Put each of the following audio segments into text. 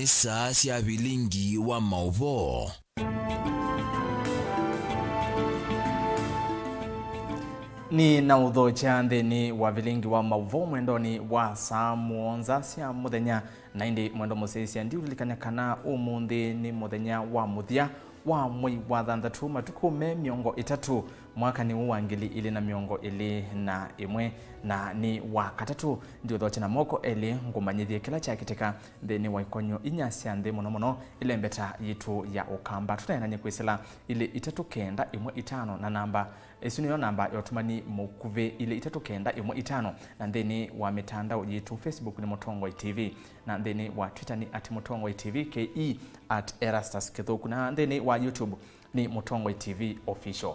ni saa cia Vilingi wa Mauvoo. Ni na udhocha nthini wa Vilingi wa Mauvoo mwendoni wa saa muonza cia muthenya na indi mwendo musisi ndiulikanya kana umuthi ni muthenya wa muthia wa mwei wa thanthatu matuku me miongo itatu mwaka ni wa ngili ili na miongo ili na imwe na ni wa katatu ndio thoche na moko eli ngumanyithie kila cha kiteka thini wa ikonyo inya cia nthi muno ile mbeta yitu ya ukamba tutaenanye kwisila ile itatu kenda imwe itano na namba esuniyo namba yotumani mukuve ile itatu kenda imwe itano na thini wa mitandao yitu Facebook ni Mutongoi TV na thini wa Twitter ni @Mutongoi TV ke @Erastus Kithuku na thini wa YouTube ni Mutongoi TV official.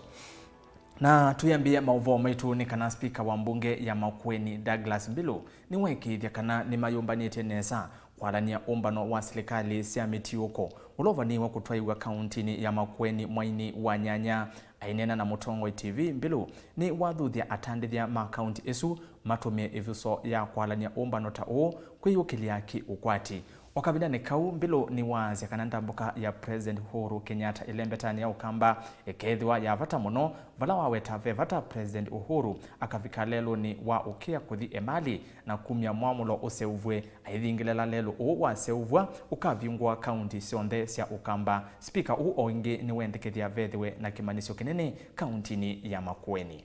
Na tuyambie Mauvoo maitu ni kana speaker wa mbunge ya Makueni Douglas Mbilu ni wekithia kana ni mayumbanite nesa kwarania umbano wa serikali cia mitiuko ulovaniwa kutwaiwa kauntini ya Makueni mwaini wa nyanya ainena na Mutongoi TV Mbilu ni wathuthia atandithia ma county isu matumie ivuso ya kwarania umbano ta u kwiyukilia ki ukwati wakabida ni kau Mbilu ni wazi kana ndambuka ya President Uhuru Kenyatta ilembetani ya ukamba ekethwa ya vata muno vala waweta veta President Uhuru akavika lelo ni wa ukia kuthi emali na kumya mwamulo useuvwe aithingilela lelo u wa seuvwa ukaviungwa county cionthe cia ukamba speaker u oingi ni wendekethia vethwe na kimanisho kinene countini ya Makueni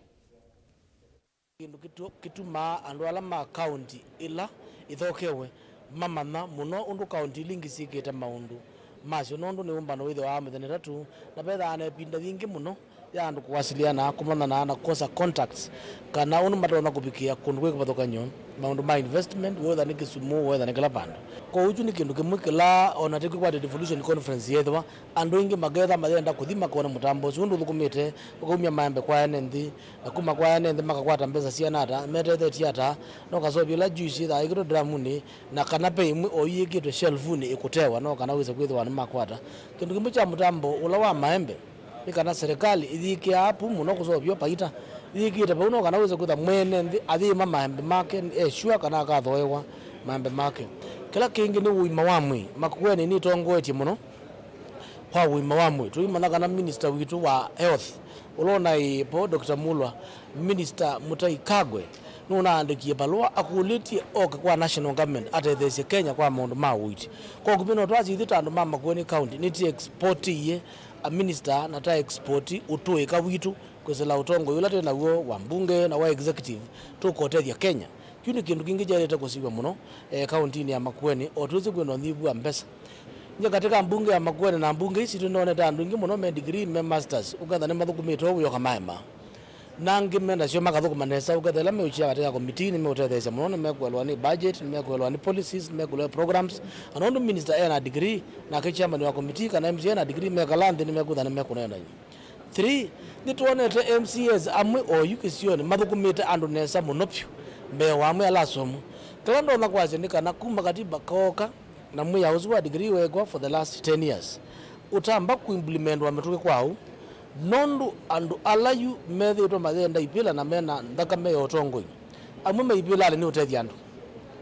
kituma andu ala ma county ila ithokewe mamana muno undu county lingi sikete maundu macio nondu ni umbano withe wa mithene tu na betha ane pinda vingi muno ya andu kuwasiliana kumana na kosa contacts kana unu matona kupikia kundu gwe kubathokanyo maundu ma investment whether ni Kisumu whether ni kila pandu ko uju ni kindu kimwe kila ona tiki kwa devolution conference yethwa andu ingi magetha mathenda kuthima kona mutambo undu thukumite ukumya maembe kwa enendi akuma kwa enendi makakwata mbesa cia nata metete tiata no kasobia la juice tha igiro dramuni na kana pe imwe oyigitwe shelfuni ikutewa no kana wiza kwithwa ni makwata kindu kimwe cha mutambo ula wa maembe ikana serikali ithikia hapo muno kusobio paita ithikiite pa uno kana wiza kwitha mwene nthi athima maembe make sure kana akathoewa maembe make kila kingi ni uima wa mwi Makueni ni tongoetie muno kwa uima wa mwi tuimana kana minister witu wa health ulona ipo Dr. Mulwa minister Mutai Kagwe nuna andikie balua akulitie oka kwa national government atethesie Kenya kwa maundu ma witi kwa kupino twaci thitandu ma Makueni county niti export ye a minister na ta export utuika witu kwesela utongo yula tena huo wa mbunge na wa executive tukotethia Kenya kuni kindu kingi jareta kusiwa muno county ya Makueni otuzi kweno thibu ambesa nje katika mbunge ya Makueni na mbunge isi tunone tandu ingi muno me degree me masters ukatha ne mathukumito uyo kamaema nangi menda cio makathukumanesa ukathela me uchia katika committee ni me utethesa muno me kwelwa ni budget me kwelwa ni policies me kwelwa programs anondo minister ena degree na ke chairman wa committee kana MC ena degree me kalandi ni me kuthana me kunenda 3 ni tuonete MCS amwe oyukisioni mathukumite andu nesa munopyo me wamwe alasomu tondo na kwaje ni kana kuma katiba koka na mwe ya uzwa degree wegwa for the last 10 years utamba ku implement wa metuke kwao nondu andu alayu methe to mathenda ipila na mena ndaka me otongo amwe me ipila ale ni utethia andu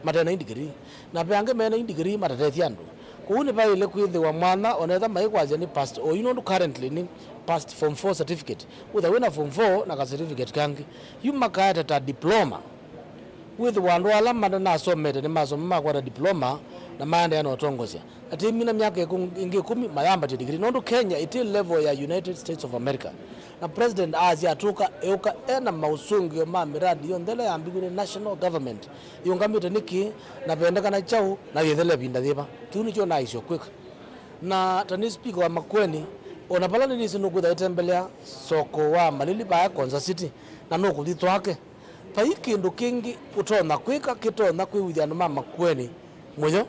matena degree na peange mena degree matatethia andu kuuni pa ile kwithe wa mwana onetha mai kwaje ni past or you know currently ni past form 4 certificate with a winner form 4 na ka certificate kangi you makata ta diploma with wandu ala madana asomete ni masomo makwa diploma na maanda yana otongosia ati mina miaka ingi 10 mayamba ti degree nondo Kenya iti level ya United States of America na president azi atuka euka ena mausungi yo mamiradi yo ndele ya mbigune national government yongamite niki na pendeka na chau na yethele binda thiba tuni cho na isyo quick na tani speaker wa Makueni ona pala ni sinu kutha itembelea soko wa malili ba Konza City na no kuthitwa yake pa ikindu kingi utona kwika kitona kwiwithia ma Makueni moyo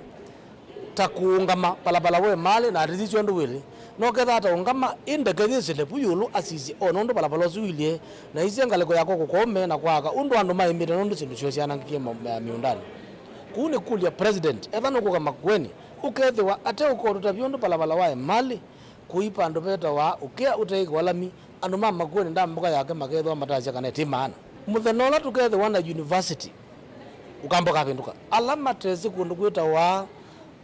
takuungama palapala we male na rithicho ndu wili no ketha ta ungama indeke thile puyulu asisi onondo palapala zuilie na isengaleko yako kukome na kwaka undu andu maimite nondu sindu cio cianangikie miundani kuni kulia president etha no kuga Makueni ukethwa ate ukoruta biondu palapala wa mali kuipa andu beta wa ukia uteiki walami andu ma Makueni ndambuka yake makethwa matacia kana timana muthenola tukethwa na university ukamboka pinduka alama tezi kundu kwita wa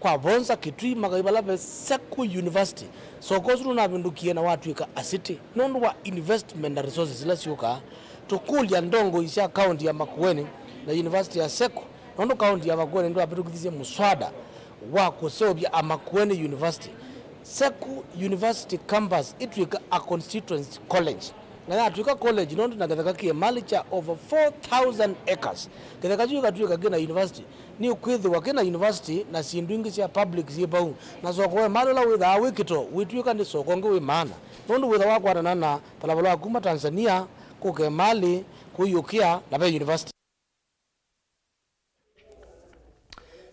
kwa bonza kitui magaibala be Seku University so kozuru na bindukie na watu ika asiti nondu wa investment na resources la siuka tukulia ndongo isha county ya Makueni na University ya Seku nondu county ya Makueni ndo apitukizia muswada wa kusobya Makueni University. Seku University campus itwika a constituency college na atwika college nondu na gathaka kie mali cha over 4,000 acres gathaka juka tuika gena university ni ukwidhi wa gena university na sindwingi cia public zibau na soko mali la witha wikito witwika ni soko ngwe maana nondu witha wakwana na palabala kuma Tanzania kuke mali kuyukia na be university.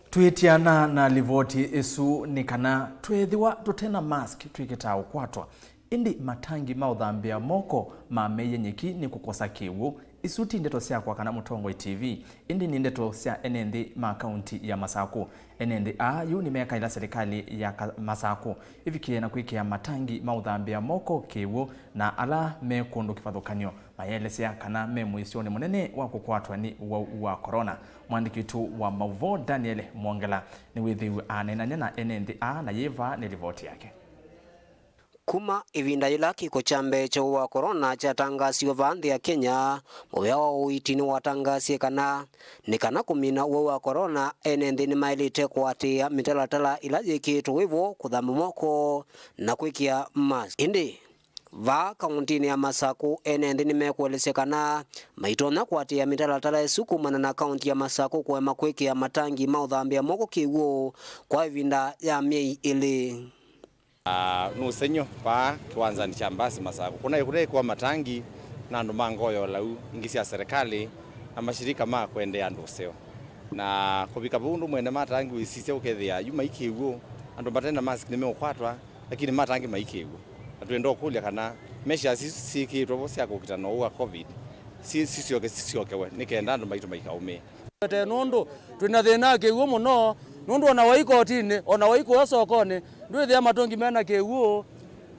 Tuitiana na livoti isu ni kana twethiwa tutena mask twikita ukwatwa indi matangi mauthambia moko mameye nyeki ni kukosa kiwu isuti ndeto syakwa kana Mutongo TV indi ni ndeto sya enendi ma county ya Masaku enendi yu ni meka ila serikali ya Masaku ivikie na kuikia matangi mauthambia moko kiwu na ala mekundu kifadhukanyo mayelesya kana memuisioni munene wa kukwatwa ni wa corona. Mwandiki tu wa Mauvoo Daniel Mwongela ni withiwe anenanya na enendi na yeva ni ripoti yake. Kuma ivinda ila kiko chambe cha wa corona cha tangasio vande ya Kenya mwewa uitini watangasie kana ni kana kumina wa corona enendi ni mailite kwatia mitalatala ila jikitu wivo kudhamu moko na kuikia mask indi va kauntini ya Masaku enendi ni mekuelesekana maitona kwatia mitalatala esukumana na kaunti ya Masaku kwa makwikia matangi mauthambia moko kiwo kwa ivinda ya miei ili nusenyo pa kiwanzani cha mbasi Masaku kuna kwa matangi na ndo mangoyo lau ingisi ya serikali na mashirika ma kuendea nduseo na kubika bundu mwene matangi wisise ukethia yuma ikiwo ando batenda mask nimeokwatwa lakini matangi maikiwo atuendo kulia kana mesha siki robosya kukitano wa covid sisiokewe nikenda ndo maitu maikaume te nondo twina thina kiwo muno nondo ona waikotini ona waiko sokoni ndio thia matongi mena kiwo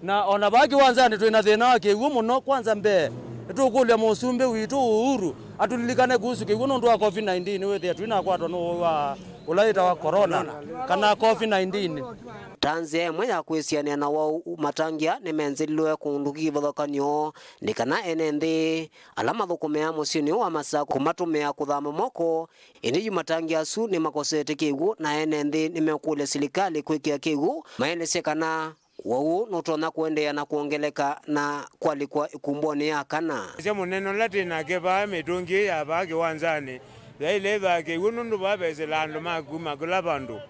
na ona baki wanzani twina thina kiwo muno kwanza mbe tukulia musumbe witu uhuru atulilikane kuhusu kiwo nondo wa covid-19 wethia twina kwatwa no wa ulaita wa corona kana covid-19 Tanzania mweya kwisiania na wao matangia ni menzilwe kunduki vathokanyo ni kana enendi alama thukumea musini wa Masaku kumatumia kuthama moko indi matangia su ni makosete kiwu na enendi ni mekule serikali kwikia kiwu maelese kana wao notona kuendea na kuongeleka na kwalikwa ikumboni ya kana sema neno latina ke ba metongi ya ba ke wanzani ile ba ke wunundu ba bezelando maguma kulabandu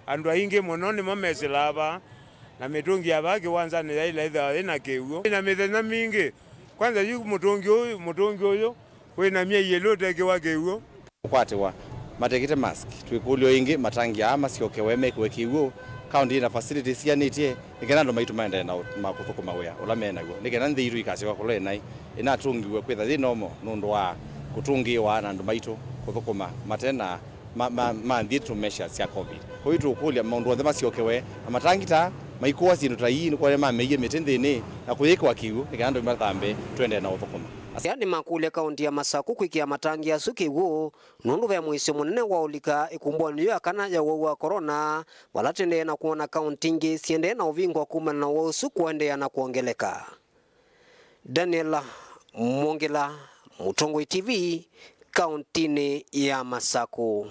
andu ainge mononi mameselaba na mitungi abaki wanzani ile ina kewo ina mithenya mingi kwanza yu mutungi uyu wina mie yelote ke wakewo kwatwa matekite mask twikulio ingi matangi ama siokewe mekwe kiwo county na facilities ya nitie ikena ndo maitu maende na makuthuku mawea ulamena go nikena ndhiru ikasiwa kule nai ina tungiwe kwitha thinomo nundu wa kutungiwa na ndo maitu kuthukuma matena mandhitu mesha cia covid kwa hiyo tukulia maundu othe maciokewe amatangita maikuwa sindu ta hii ni kwa mameye mitindini na kuyikwa kiu ikando mathambe twende na uthukuma yani makule kaunti ya Masaku kwikia matangi ya sukiwo nundu vya mwisho munene wa ulika ikumboni ya kana ya wa corona walatende na kuona kaunti ngi siende na uvingo kuma na wosu kuendea na kuongeleka. Daniel Mwongela, Mutongo TV, kauntini ya Masaku.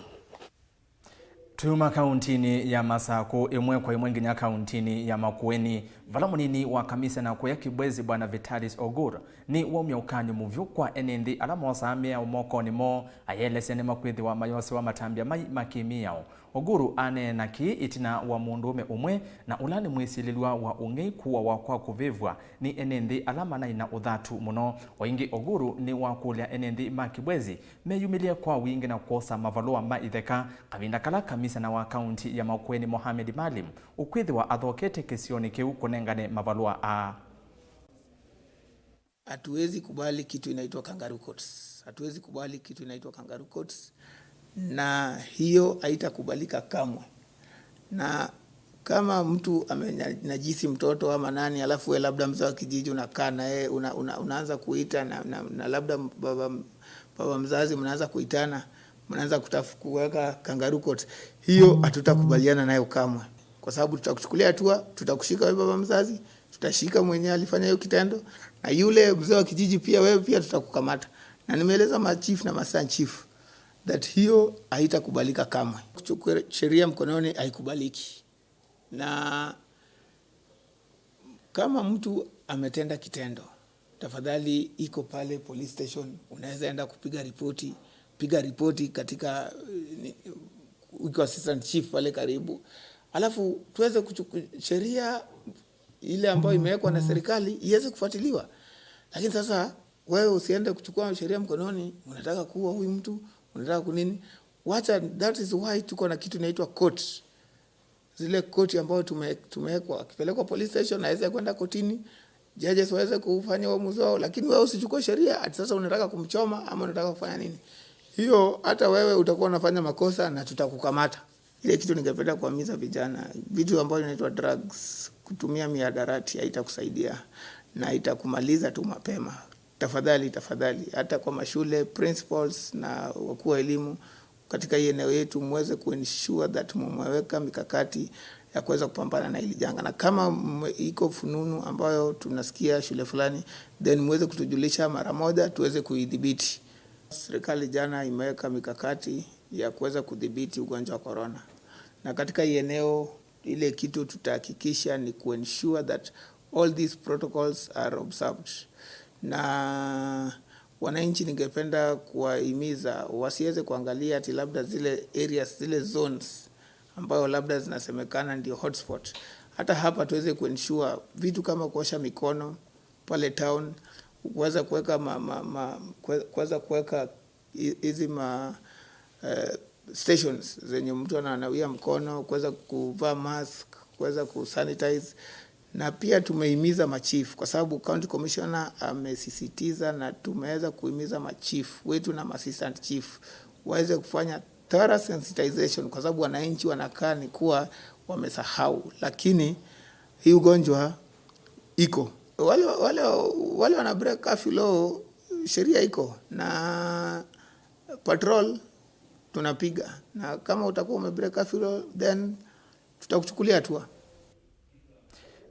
Tuma kauntini ya Masaku imwe kwa imwe nginya kauntini ya Makueni vala munini wa kamisa na kuya kibwezi bwana Vitalis Ogur ni womya ukani muvyu kwa enendi alama wasamia umoko ni mo ayelese ne makwithi wa mayose wa matambia makimiao Oguru ane naki itina wa mundume umwe na ulani mwisililwa wa ungei kuwa wakwa kuvivwa ni enendi alama na ina udhatu muno waingi Oguru ni wakulia enendi makibwezi meyumilia kwa wingi na kukosa mavalua maitheka kavinda kala kamisa na wa kaunti ya Makueni Mohamed Malim ukwithi wa adhokete kesioni kiu kunengane mavalua Hatuwezi kubali kitu inaitwa kangaroo courts. Hatuwezi kubali kitu inaitwa kangaroo courts. Na hiyo haitakubalika kamwe. Na kama mtu amenajisi mtoto ama nani alafu wewe labda mzee wa kijiji unakaa na yeye unaanza kuita na labda baba mzazi mnaanza kuitana mnaanza kuweka kangaroo court. Hiyo hatutakubaliana nayo kamwe, kwa sababu tutakuchukulia hatua, tutakushika wewe baba mzazi, tutashika mwenye alifanya hiyo kitendo, na yule mzee wa kijiji pia, wewe pia tutakukamata. Na nimeeleza machief na assistant chief that hiyo haitakubalika kamwe. Kuchukua sheria mkononi haikubaliki. Na kama mtu ametenda kitendo, tafadhali iko pale police station, unaweza enda kupiga ripoti, piga ripoti katika uko assistant chief pale karibu. Alafu tuweze kuchukua sheria ile ambayo imewekwa na serikali iweze kufuatiliwa. Lakini sasa wewe usiende kuchukua sheria mkononi, unataka kuua huyu mtu, unataka kunini? Wacha, that is why tuko na kitu inaitwa court. Zile koti ambayo tumewekwa, akipelekwa police station aweze kwenda kotini, judges waweze kufanya uamuzi wao. Lakini wewe usichukue sheria ati sasa unataka kumchoma ama unataka kufanya nini. Hiyo hata wewe utakuwa unafanya makosa na tutakukamata. Ile kitu ningependa kuhimiza vijana, vitu ambavyo vinaitwa drugs, kutumia mihadarati haitakusaidia na itakumaliza tu mapema. Tafadhali hata kwa mashule, principals na wakuu wa elimu katika hii eneo yetu muweze kuensure that mmeweka mikakati ya kuweza kupambana na hili janga. Na kama iko fununu ambayo tunasikia shule fulani, then muweze kutujulisha mara moja tuweze kuidhibiti. Serikali jana imeweka mikakati ya kuweza kudhibiti ugonjwa wa corona. Na katika hii eneo ile kitu tutahakikisha ni kuensure that all these protocols are observed. Na wananchi ningependa kuwahimiza wasiweze kuangalia ati labda zile areas, zile zones ambayo labda zinasemekana ndio hotspot. Hata hapa tuweze kuensure vitu kama kuosha mikono pale town, kuweza kuweka hizi stations zenye mtu ananawia mkono, kuweza kuvaa mask, kuweza kusanitize. Na pia tumehimiza machief, kwa sababu county commissioner amesisitiza, na tumeweza kuhimiza machief wetu na assistant chief waweze kufanya thorough sensitization, kwa sababu wananchi wanakaa ni kuwa wamesahau, lakini hii ugonjwa iko. Wale wana break curfew law, sheria iko na patrol tunapiga, na kama utakuwa umebreak curfew law then tutakuchukulia hatua.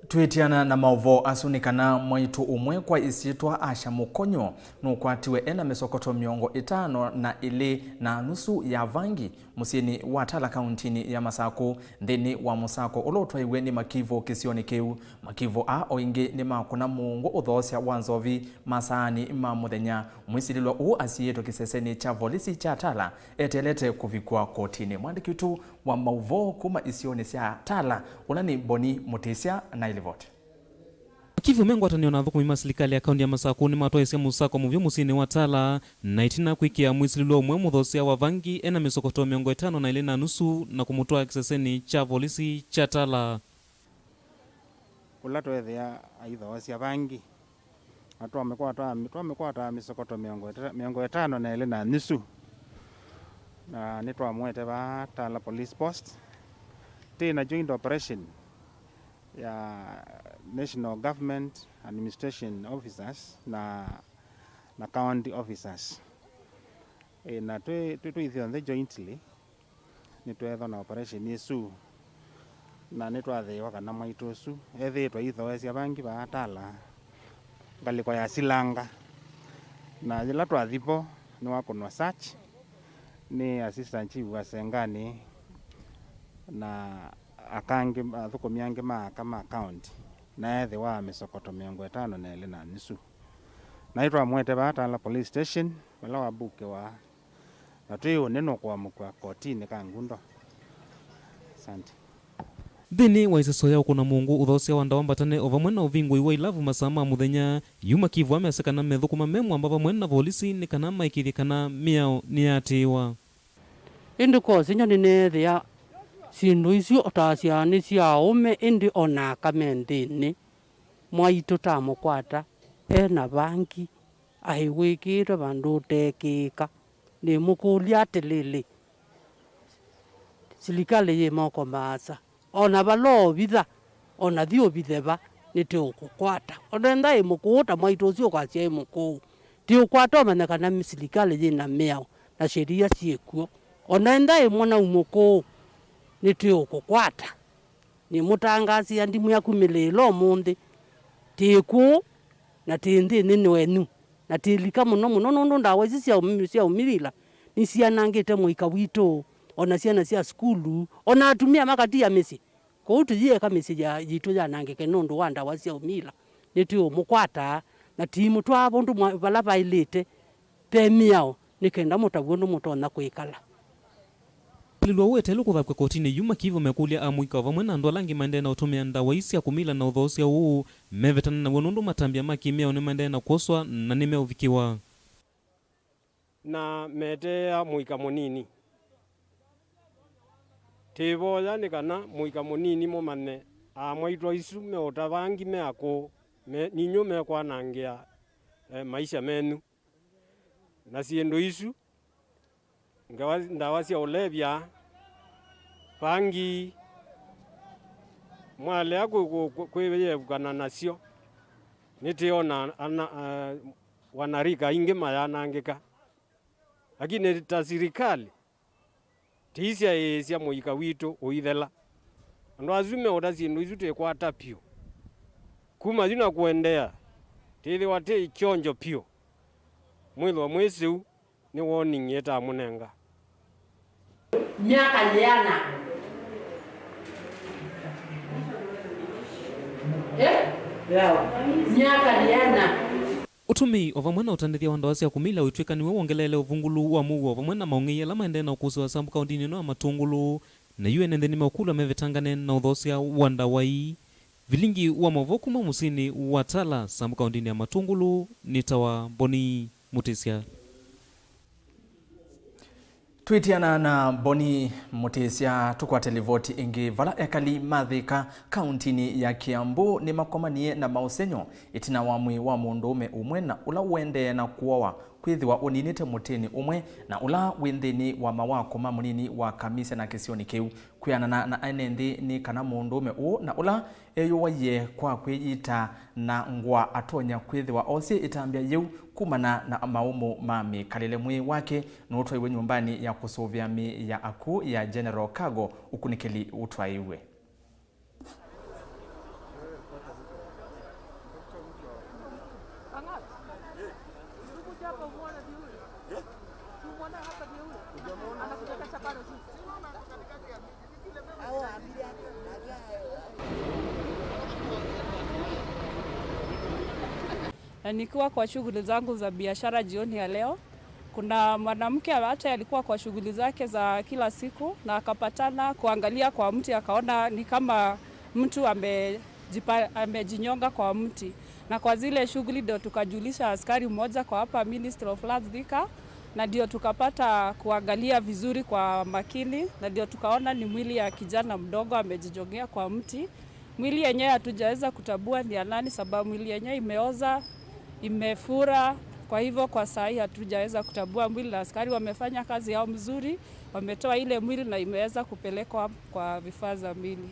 Twitiana na Mauvoo asunikana mwaitu umwe kwa isitwa Asha Mukonyo nukwatiwe ena misokoto 52 ya vangi musieni watala kauntini ya Masako ndeni wa Musako ulotwaiwe ni makivo kisioni keu. Makivo oingi ni makuna mungu uthosya wanzovi masani muthenya mwisililwa asiyeto kiseseni cha volisi cha tala etelete kuvikwa kotini. Mwandiki wetu wa Mauvoo kuma isioni sia tala unani Boni Mutisia na ilivote. Kivu mengo ataniona thoko mima serikali ya kaunti ya Masako ni matoesia Musako muvyo musini watala na itina kwikia mwisililwa umwe muthosia wa vangi ena misokoto 52 na kumutoa kiseseni cha volisi cha tala. Kula twethia aithosia vangi atu amekuwa ta misokoto 52 na nitwa mwete ba tala police post tena joint operation ya national government administration officers na county officers na tuithionde jointly nitwetho na operation yesu na nitwathiwa kana maitosu ethitwa ithoesia bangi ba tala ngaliko ya silanga na jila twathipo ni wakunwa search ni assistant chief wa Sengani na akangi thukumi ange kama county na ethi wa misokoto 52 naitwa mwete batala police station wala wabuke wa natwiyo neno kwa mukwa kotini kangundo. Asante. Thini wa isesoya ukuna mungu uthosia wanda wambatane ovamwe na uvingu iwa ilavu masama muthenya yuma Kivu amesekana methukuma memu ambava mwene na volisi ni kana maikithia kana miao ni atiwa. Indi kosi nyoni nethia sindu icio otasiani cia ume indi ona kamendini mwaitu ta mukwata ena banki aiwikire bandu tekika ni mukulia atilili serikali ye moko masa ona balo bitha ona thio bitheba niti ukukwata onenda imukuta mwaitu cio kwa cia imuku ti ukwata mena kana serikali ye na miao na sheria ciekuo ona ndai mwana umuko ni tukukwata ni mutangazi andimu ya kumililo mundi tiku na tindi nini wenu na tilika muno muno nundu ndawa ici cia umilila ni cianangite muika wito ona ciana cia skulu ona atumia makatia misi ko tuthie ka misi ya jitu ya nangike nundu wa ndawa cia umila ni tu mukwata na timu twa bundu bala bailite pemiao nikenda mutabundo mutona kuikala lilwa wete lukuthakwe kotini yuma kivo mekulia amuika vamwe na andu alangi maende na utumia ndawa isi ya kumila na uthosia uu mevetana na wonundu matambia makimia one maende na kuoswa na nimeuvikiwa na metea muika munini tivoya ni kana muika munini mumane amwaitwa isu me utavangi me ako ninyo me kwanangia maisha menu na siendo isu ndawa cia ulevya pangi mwale kwiyevukana nacio nitiona wanarika ingi mayanangika lakini ta sirikali tiisia cia muika witu uithela andu azume utacindu isu tikwata pio kuma zina kuendea tithi wate ichonjo pio mwithwa mwisiu ni warning yeta munenga miaka liana miaka liana utumi ovamwe na utandithia wa ndawa cia kumila witwika niwe wongelele uvungulu wa Mauvoo ovamwe na maungi ala maende na ukusi wa sambu kaundini no matungulu na UNN nimeukula mevetangane na uthosia wa ndawa ii Vilingi wa Mauvoo kuma musini wa Tala sambu kaundini ya matungulu nitawa Boni Mutisia. Twitiana na Boni Mutisia tukwate livoti ingi vala ekali mathika kauntini ya Kiambu ni makomanie na mausenyo itina wamwi wa mundume umwe na ula wende na kuowa kwithiwa uninite mutini umwe na ula windini wa mawako mamunini wa kamisa na kisioni kiu kwianana na anendi ni kana mundume u na ula eyuwaye kwa kwiyita na ngwa atonya kwithiwa osi itambia yu kumana na maumu mami kalile mwi wake nutwaiwe nyumbani ya kusuvia mi ya aku ya General Cargo ukunikeli utwaiwe. Nikiwa kwa shughuli zangu za biashara jioni ya leo, kuna mwanamke hata alikuwa kwa shughuli zake za kila siku na akapatana kuangalia kwa mti, akaona ni kama mtu amejinyonga kwa mti. Na kwa zile shughuli ndio tukajulisha askari mmoja kwa hapa Ministry of Lands Thika, na ndio tukapata kuangalia vizuri kwa makini, na ndio tukaona ni mwili ya kijana mdogo amejijongea kwa mti. Mwili yenyewe hatujaweza kutabua ni nani, sababu mwili yenyewe imeoza, imefura. Kwa hivyo kwa saa hii hatujaweza kutabua mwili, na askari wamefanya kazi yao mzuri, wametoa ile mwili na imeweza kupelekwa kwa vifaa za mwili.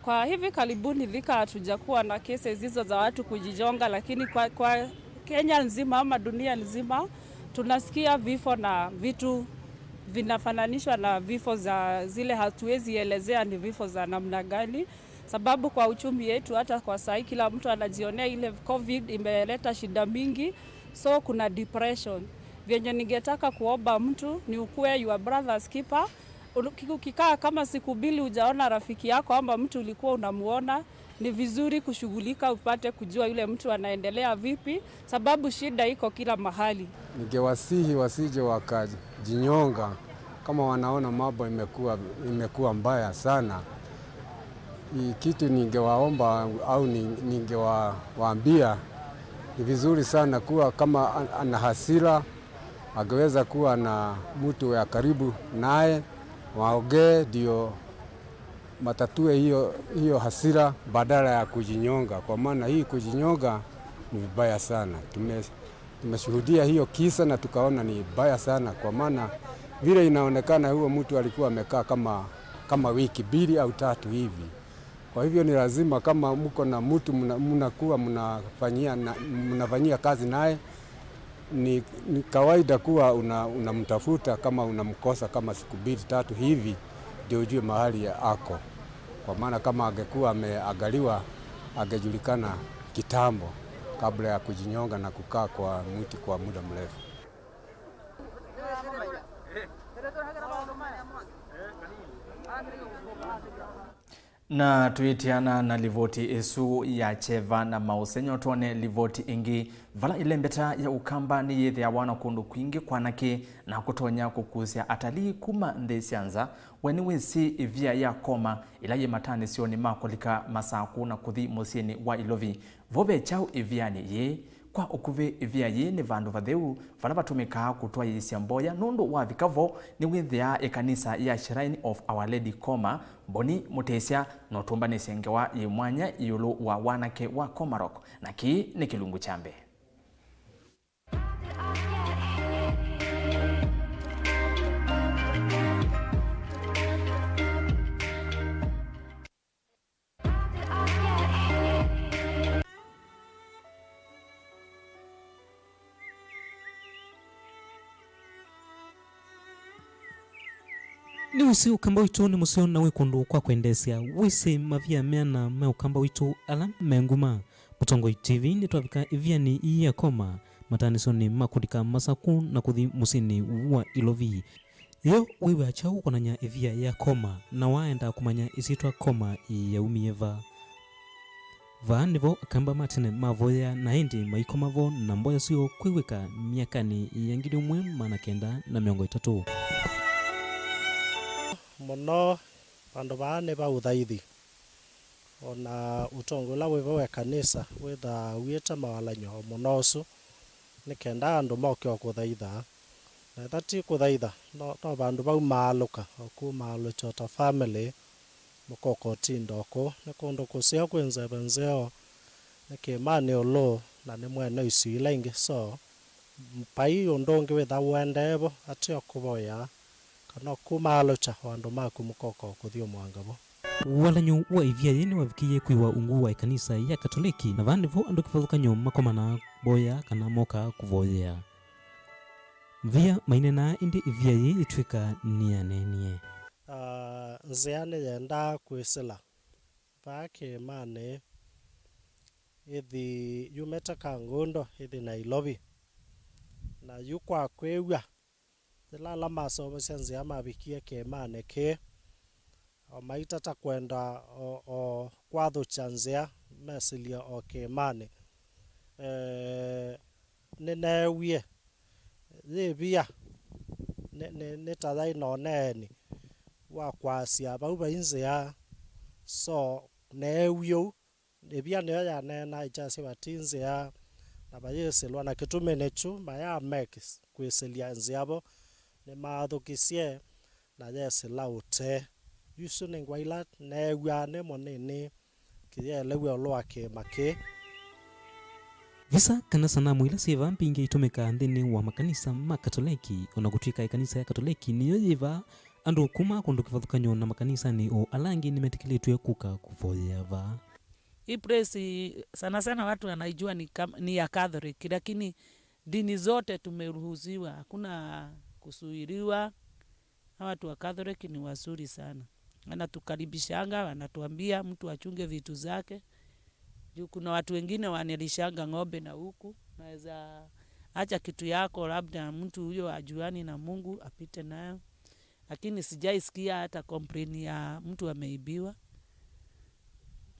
Kwa hivi karibuni Thika hatujakuwa na kesi hizo za watu kujijonga, lakini kwa Kenya nzima ama dunia nzima tunasikia vifo na vitu vinafananishwa na vifo za zile hatuwezi elezea ni vifo za namna gani, sababu kwa uchumi yetu hata kwa saa hii kila mtu anajionea ile COVID imeleta shida mingi, so kuna depression. Vyenye ningetaka kuomba mtu ni ukue your brother's keeper. Ukikaa kama siku mbili hujaona rafiki yako ama mtu ulikuwa unamuona, ni vizuri kushughulika upate kujua yule mtu anaendelea vipi, sababu shida iko kila mahali. Ningewasihi wasije wakajinyonga kama wanaona mambo imekuwa mbaya sana. Kitu ningewaomba au ningewaambia ni vizuri sana kuwa kama ana hasira angeweza kuwa na mtu ya karibu naye waongee ndio matatue hiyo hasira badala ya kujinyonga, kwa maana hii kujinyonga ni vibaya sana. Tumeshuhudia hiyo kisa na tukaona ni vibaya sana, kwa maana vile inaonekana huyo mtu alikuwa amekaa kama wiki 2 au 3 hivi. Kwa hivyo ni lazima kama mko na mtu mnakuwa mnafanyia kazi naye, ni kawaida kuwa unamtafuta kama unamkosa kama siku 2-3 hivi ndio ujue mahali ako. Kwa maana kama angekuwa ameangaliwa angejulikana kitambo kabla ya kujinyonga na kukaa kwa mti kwa muda mrefu. Na tuitiana na livoti isu ya cheva na mausenyo tuone livoti ingi vala ilembeta ya ukamba ni yethi ya wana kundu kwingi kwanake na kutonya kukusia atalii kuma ndesianza weni wisi ivia ya koma ila ye matani sioni makolika masaku na kuthi musieni wa ilovi vobe chau iviani ye kwa ukuve ivia ye ni vandu vatheu vala vatumika kutwa yisia mboya nundu wa vikavo ni withia ekanisa ya Shrine of Our Lady Koma boni mutesia no tumba ni sengewa ye mwanya iyulu wa wanake wa Komarok na ki ni kilungu chambe. Ni wisi ukamba witu ni musio na wikundu kwa kuendesia wisi mavia meana me ukamba witu ala menguma Mutongo TV ni tuavika iviani iya koma mataniso ni makudika masaku na kuthi musini wa ilovi yo wewe achau konanya ivia ya koma na waenda kumanya isitwa koma ya umieva vaanivo akamba matine mavoya na hindi maikomavo na mboya sio kwiwika miakani yangiri umwe mana kenda na 30 muno vandu vaane va uthaithi ona utongola wiva wa kanisa witha wieta mawalanyo muno usu ni kenda andu moke kuthaitha na thati kuthaitha no vandu vau maaluka oku maalu chota family mukoko tindoko ni kundu kusia kwenza benzeo ni kimani olo na ni mwene isu ila ingi so mpai undongi witha wendevo ati okuvoya kana kumalocha wandu maku mukoko kuthio mwangavo walanyo wa ivia yeni wavikie kwiwa ungu wa kanisa ya Katoliki na vandivo andu kifathukanyo makomana boya kana moka kuvoya via mainena indi ivia ye itwika nianenie nziane yenda kwisila vake mane ithi yumeta kangundo ithi Nairobi na yukwa kwewa zilala masomo senzi ama bikie ke mane ke o maita ta kwenda o kwatho chanzia mesilia o ke mane nene wie zebia ne tadai no neni wa kwasia bauba inzia so ne wio ebia ne ya nena ichase batinzia na bayeselwa na kitumenechu maya mekis kweselia nziabo ne mathukisie na yese laute yusu ne ngwaila ne wane monene kiye lewe olwake make visa kana sanamu ila siva mpinge itumika ndini wa makanisa makatoliki onagutwika ikanisa ya Katoliki niyo yiva andu kuma kundu kifathukanyo na makanisa ni o alangi nimetikilitwe kuka kuvoyava hii presi sana sana watu wanaijua ni ya Catholic lakini dini zote tumeruhusiwa hakuna kusuiriwa na watu wa Catholic ni wazuri sana wanatukaribishanga wanatuambia mtu achunge vitu zake juu kuna watu wengine wanelishanga ng'ombe na huku naweza acha kitu yako labda mtu huyo ajuani na Mungu apite nayo lakini sijaisikia hata complain ya mtu ameibiwa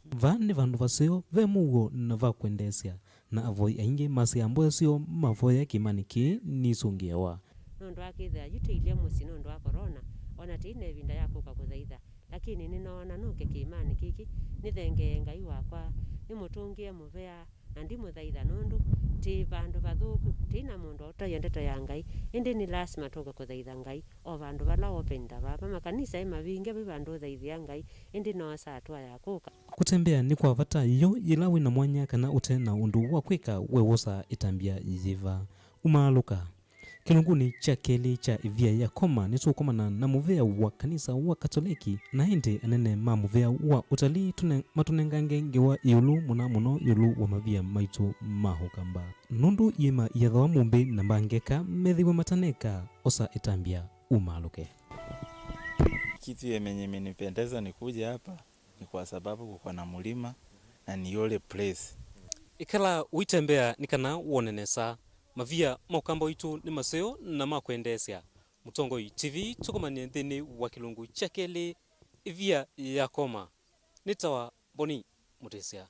vani vandu vasio vemugo na vakuendesia na avoi aingi masi amboya sio mavoya kimaniki nisungewa nondu akithia yutiilia musi nondu wa corona ona tine vinda yako kuthaitha lakini ninaona nuke kimani kiki nithenge ngai wakwa nimutungie muvea na ndimuthaitha nondu ti vandu vathuku tina mundu utayendeta ya ngai indi ni lazima tuke kuthaitha ngai o vandu vala openda baba makanisa imavinge vandu thaithia ngai indi no satwa yakuka kutembea ni kwa vata iyo ilawi na mwanya kana utena undu wa kwika wewosa itambia yiva umaluka kilunguni cha keli cha ivia ya koma nitukomana na muvea wa kanisa wa Katoliki na ende anene ma muvea wa utalii matunengange ngewa iulu muno iulu wa mavia maitu mahukamba nundu yema yathawa mumbi na mbangeka methiwe mataneka osa itambia umaluke. Kitu yenye imenipendeza ni kuja hapa ni kwa sababu kuko na mulima na ni yole place. Ikala uitembea nikana wonenesa mavia maukamba itu ni maseo na makwendesya. Mutongoi TV tukumanie nthini wa kilungu cha keli ivia ya koma. Nitawa Boni Mutesia.